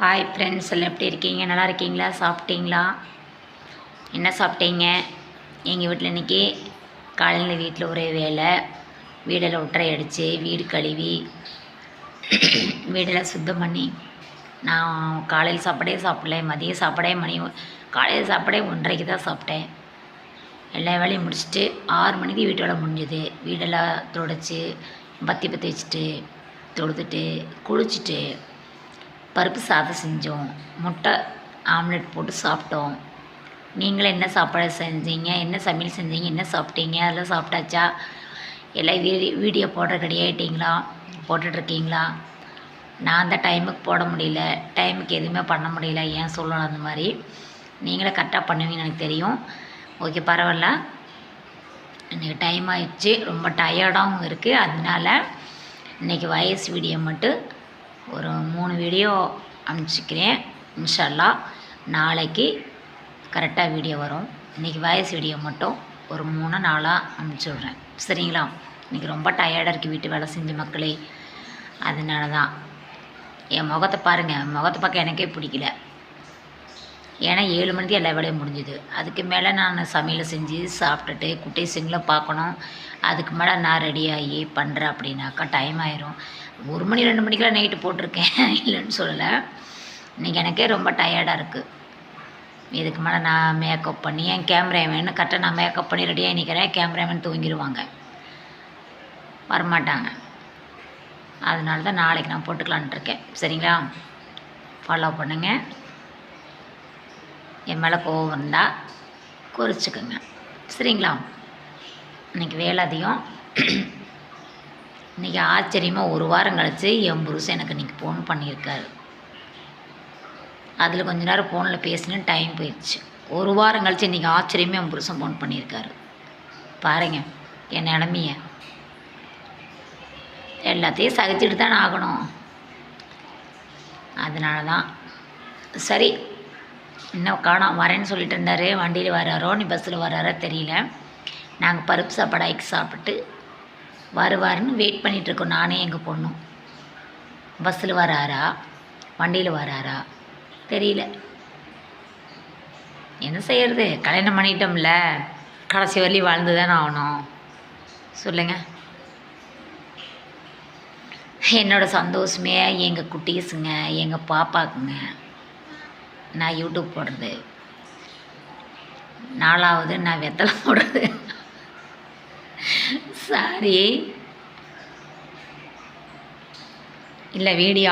Hi friends எல்லாம் எப்படி இருக்கீங்க? நல்லா இருக்கீங்களா? சாப்பிட்டீங்களா? என்ன சாப்பிட்டீங்க? எங்கள் வீட்டில் இன்றைக்கி காலையில் வீட்டில் ஒரே வேலை, வீடெல்லாம் ஒட்டரை அடித்து வீடு கழுவி வீடெல்லாம் சுத்தம் பண்ணி நான் காலையில் சாப்பாடே சாப்பிடல, மதியம் சாப்பாடே காலையில் சாப்பாடே 1:30க்கு தான் சாப்பிட்டேன். எல்லா வேலையும் முடிச்சுட்டு 6 மணிக்கு வீட்டு வேலை முடிஞ்சுது. வீடெல்லாம் துடைச்சி பற்றி வச்சுட்டு தொடுத்துட்டு குளிச்சுட்டு பருப்பு சாதம் செஞ்சோம், முட்டை ஆம்லெட் போட்டு சாப்பிட்டோம். நீங்களும் என்ன சாப்பாடு செஞ்சீங்க? என்ன சமையல் செஞ்சீங்க? என்ன சாப்பிட்டீங்க? அதெல்லாம் சாப்பிட்டாச்சா? எல்லாம் வீடியோ போடுற ரெடி ஆகிட்டிங்களா? போட்டுட்ருக்கீங்களா? நான் அந்த டைமுக்கு போட முடியல, டைமுக்கு எதுவுமே பண்ண முடியல. ஏன் சொல்லணும்? அந்த மாதிரி நீங்களே கரெக்டாக பண்ணுவீங்கன்னு எனக்கு தெரியும். ஓகே, பரவாயில்ல. இன்றைக்கி டைம் ஆகிடுச்சு, ரொம்ப டயர்டாகவும் இருக்குது. அதனால இன்றைக்கி வாய்ஸ் வீடியோ மட்டும் ஒரு 3 வீடியோ அனுப்பிச்சிக்கிறேன். இன்ஷா அல்லாஹ் நாளைக்கு கரெக்டாக வீடியோ வரும். இன்றைக்கி வாய்ஸ் வீடியோ மட்டும் ஒரு 3-4 அனுப்பிச்சி விட்றேன், சரிங்களா? இன்றைக்கி ரொம்ப டயர்டாக இருக்குது வீட்டு வேலை செஞ்சு மக்களே. அதனால தான் என் முகத்தை பாருங்கள், முகத்தை பார்க்க எனக்கே பிடிக்கல. ஏன்னா 7 மணிக்கு எல்லா வேலையும் முடிஞ்சுது. அதுக்கு மேலே நான் சமையலை செஞ்சு சாப்பிட்டுட்டு குட்டீஸுங்களும் பார்க்கணும். அதுக்கு மேலே நான் ரெடியாகி பண்ணுறேன் அப்படின்னாக்கா டைம் ஆயிரும். 1 மணி 2 மணிக்கெலாம் நைட்டு போட்டிருக்கேன், இல்லைன்னு சொல்லலை. இன்றைக்கி எனக்கே ரொம்ப டயர்டாக இருக்குது. இதுக்கு மேலே நான் மேக்கப் பண்ணி என் கேமராமேன் கரெக்டாக நான் மேக்கப் பண்ணி ரெடியாக நிற்கிறேன். கேமராமேன் தூங்கிடுவாங்க, வரமாட்டாங்க. அதனால தான் நாளைக்கு நான் போட்டுக்கலான்ட்டு இருக்கேன், சரிங்களா? ஃபாலோ பண்ணுங்கள். என் மேலே கோவம் இருந்தால் குறிச்சிக்கோங்க, சரிங்களா? இன்றைக்கி வேலை அதிகம். இன்றைக்கி ஆச்சரியமாக 1 வாரம் கழித்து என் புருஷன் எனக்கு இன்றைக்கி ஃபோன் பண்ணியிருக்காரு. அதில் கொஞ்ச நேரம் ஃபோனில் பேசினேன், டைம் போயிடுச்சு. 1 வாரம் கழித்து இன்றைக்கி ஆச்சரியமாக என் புருஷன் ஃபோன் பண்ணியிருக்காரு. பாருங்கள் என் நிலமைய. எல்லாத்தையும் சகிச்சுட்டு தான் ஆகணும். அதனால தான் சரி. இன்னும் காணோம், வரேன்னு சொல்லிட்டு இருந்தார். வண்டியில் வராரோ நீ பஸ்ஸில் வராரோ தெரியல. நாங்கள் பருப்பு சாப்பாடு ஆக்கி சாப்பிட்டு வருவாருன்னு வெயிட் பண்ணிகிட்ருக்கோம், நானே எங்கள் பொண்ணும். பஸ்ஸில் வராரா வண்டியில் வராரா தெரியல. என்ன செய்கிறது? கல்யாணம் பண்ணிட்டோம்ல, கடைசி வரலையும் வாழ்ந்து தானே ஆகணும், சொல்லுங்கள். என்னோடய சந்தோஷமே எங்கள் குட்டீஸுங்க, எங்கள் பாப்பாக்குங்க. நான் யூடியூப் போடுறது, 4வது நான் வெத்தலை போடுறது. சாரி, இல்லை வீடியோ